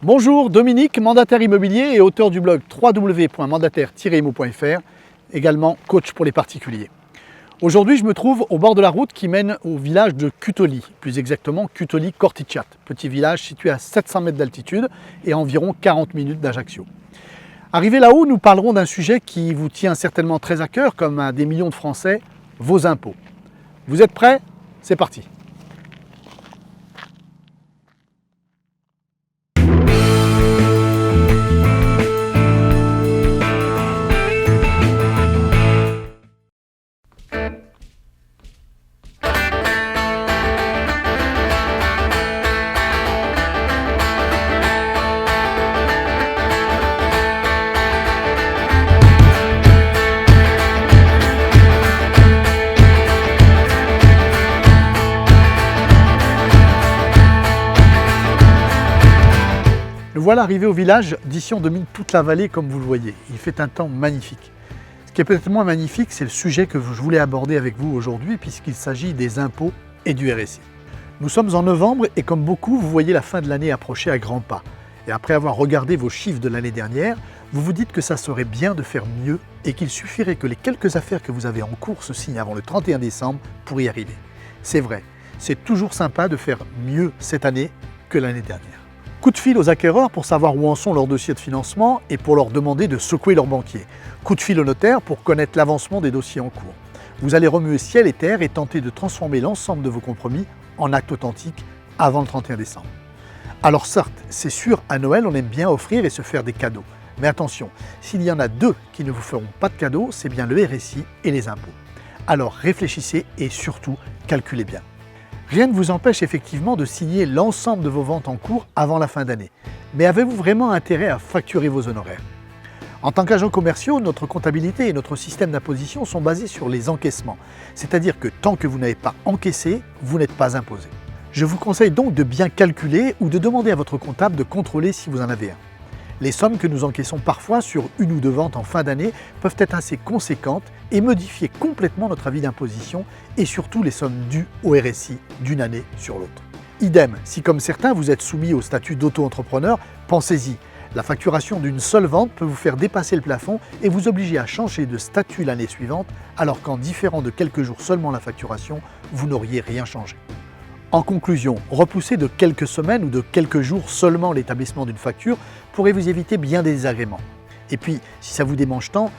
Bonjour, Dominique, mandataire immobilier et auteur du blog www.mandataire-immo.fr, également coach pour les particuliers. Aujourd'hui, je me trouve au bord de la route qui mène au village de Cutoli, plus exactement Cutoli-Corticciat, petit village situé à 700 mètres d'altitude et à environ 40 minutes d'Ajaccio. Arrivé là-haut, nous parlerons d'un sujet qui vous tient certainement très à cœur, comme à des millions de Français, vos impôts. Vous êtes prêts? C'est parti! Nous voilà arrivés au village. D'ici on domine toute la vallée comme vous le voyez. Il fait un temps magnifique. Ce qui est peut-être moins magnifique, c'est le sujet que je voulais aborder avec vous aujourd'hui puisqu'il s'agit des impôts et du RSI. Nous sommes en novembre et comme beaucoup, vous voyez la fin de l'année approcher à grands pas. Et après avoir regardé vos chiffres de l'année dernière, vous vous dites que ça serait bien de faire mieux et qu'il suffirait que les quelques affaires que vous avez en cours se signent avant le 31 décembre pour y arriver. C'est vrai, c'est toujours sympa de faire mieux cette année que l'année dernière. Coup de fil aux acquéreurs pour savoir où en sont leurs dossiers de financement et pour leur demander de secouer leur banquier. Coup de fil au notaire pour connaître l'avancement des dossiers en cours. Vous allez remuer ciel et terre et tenter de transformer l'ensemble de vos compromis en actes authentiques avant le 31 décembre. Alors certes, c'est sûr, à Noël, on aime bien offrir et se faire des cadeaux. Mais attention, s'il y en a deux qui ne vous feront pas de cadeaux, c'est bien le RSI et les impôts. Alors réfléchissez et surtout, calculez bien. Rien ne vous empêche effectivement de signer l'ensemble de vos ventes en cours avant la fin d'année. Mais avez-vous vraiment intérêt à facturer vos honoraires? En tant qu'agents commerciaux, notre comptabilité et notre système d'imposition sont basés sur les encaissements. C'est-à-dire que tant que vous n'avez pas encaissé, vous n'êtes pas imposé. Je vous conseille donc de bien calculer ou de demander à votre comptable de contrôler si vous en avez un. Les sommes que nous encaissons parfois sur une ou deux ventes en fin d'année peuvent être assez conséquentes et modifier complètement notre avis d'imposition et surtout les sommes dues au RSI d'une année sur l'autre. Idem, si comme certains vous êtes soumis au statut d'auto-entrepreneur, pensez-y. La facturation d'une seule vente peut vous faire dépasser le plafond et vous obliger à changer de statut l'année suivante alors qu'en différant de quelques jours seulement la facturation, vous n'auriez rien changé. En conclusion, repousser de quelques semaines ou de quelques jours seulement l'établissement d'une facture pourrait vous éviter bien des désagréments. Et puis, si ça vous démange tant,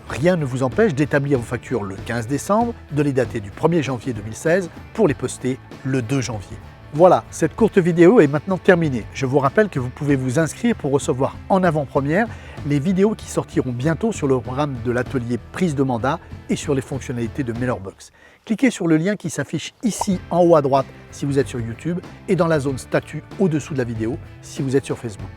rien ne vous empêche d'établir vos factures le 15 décembre, de les dater du 1er janvier 2016 pour les poster le 2 janvier. Voilà, cette courte vidéo est maintenant terminée. Je vous rappelle que vous pouvez vous inscrire pour recevoir en avant-première les vidéos qui sortiront bientôt sur le programme de l'atelier prise de mandat et sur les fonctionnalités de Mailerbox. Cliquez sur le lien qui s'affiche ici en haut à droite si vous êtes sur YouTube et dans la zone statut au-dessous de la vidéo si vous êtes sur Facebook.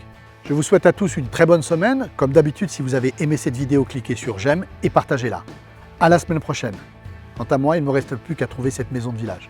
Je vous souhaite à tous une très bonne semaine. Comme d'habitude, si vous avez aimé cette vidéo, cliquez sur j'aime et partagez-la. À la semaine prochaine. Quant à moi, il ne me reste plus qu'à trouver cette maison de village.